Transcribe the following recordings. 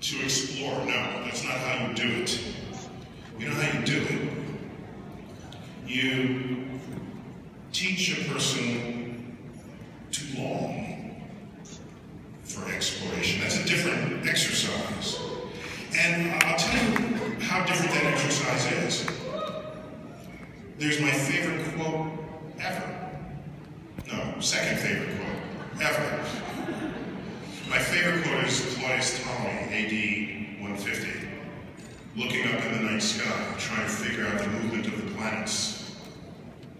to explore. No, that's not how you do it. You know how you do it? You teach a person to long for exploration. That's a different exercise. And I'll tell you how different that exercise is. There's my favorite quote ever. No, second favorite quote ever. My favorite quote is Claudius Ptolemy, AD 150, looking up in the night sky, trying to figure out the movement of the planets.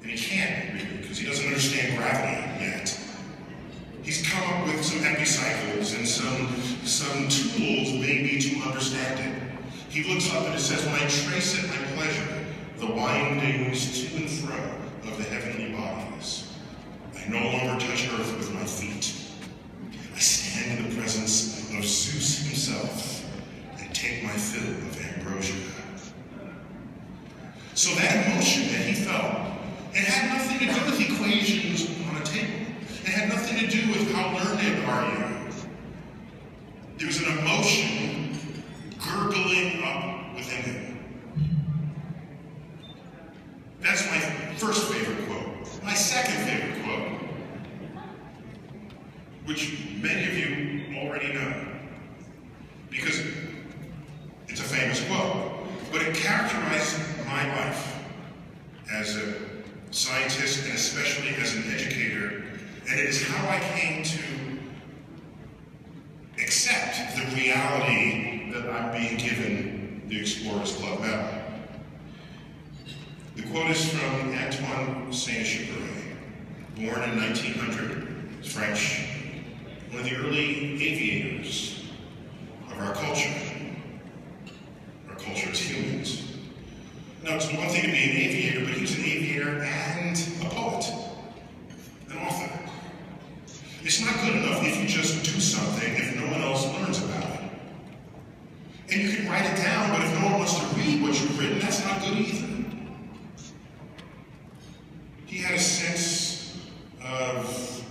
And he can't, really, because he doesn't understand gravity yet. He's come up with some epicycles and some tools, maybe, to understand it. He looks up and it says, when I trace at my pleasure the windings to and fro of the heavenly bodies, I no longer touch earth with my feet. I stand in the presence of Zeus himself and take my fill of ambrosia. So that emotion that he felt, it had nothing to do with equations on a table. It had nothing to do with how learned are you. There was an emotion gurgling up within him. That's my first favorite quote. My second favorite quote, which many of you already know, because it's a famous quote, but it characterized my life as a scientist and especially as an educator, and it is how I came to accept the reality that I'm being given the Explorers Club medal. The quote is from Antoine Saint-Exupéry, born in 1900, he's French, one of the early aviators of our culture as humans. Now, it's one thing to be an aviator, but he was an aviator and a poet, an author. It's not good enough if you just do something if no one else learns about it. And you can write it down, but if no one wants to read what you've written, that's not good either. He had a sense of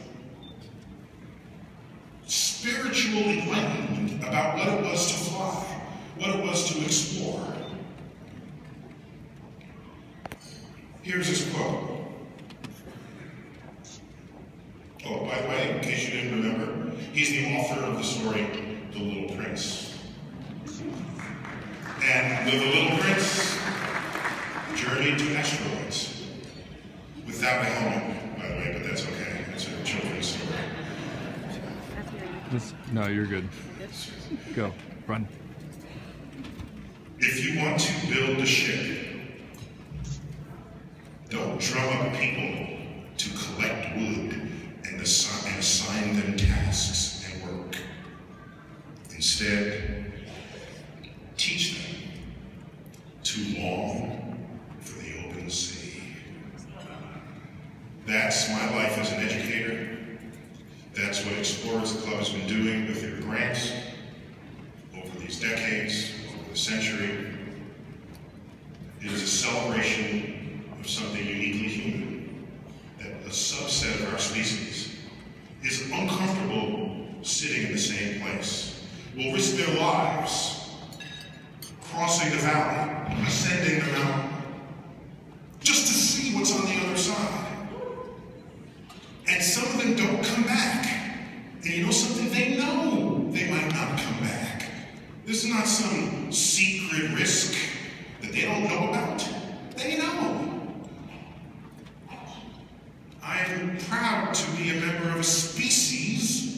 spiritual enlightenment about what it was to fly, what it was to explore. Here's his quote. Oh, by the way, in case you didn't remember, he's the author of the story, The Little Prince. And The Little Prince journeyed to asteroids without a helmet, by the way, but that's okay. It's a children's story. No, you're good. Go, run. If you want to build a ship, don't drum up people to collect wood and assign them tasks and work. Instead, teach them to long for the open sea. That's my life as an educator. That's what Explorers Club has been doing with their grants over these decades, over the century. It is a celebration of something uniquely human, that a subset of our species is uncomfortable sitting in the same place, will risk their lives crossing the valley, ascending the mountain, just to see what's on the other side. And some of them don't come back. And you know something? They know they might not come back. This is not some secret risk that they don't know about. They know. I am proud to be a member of a species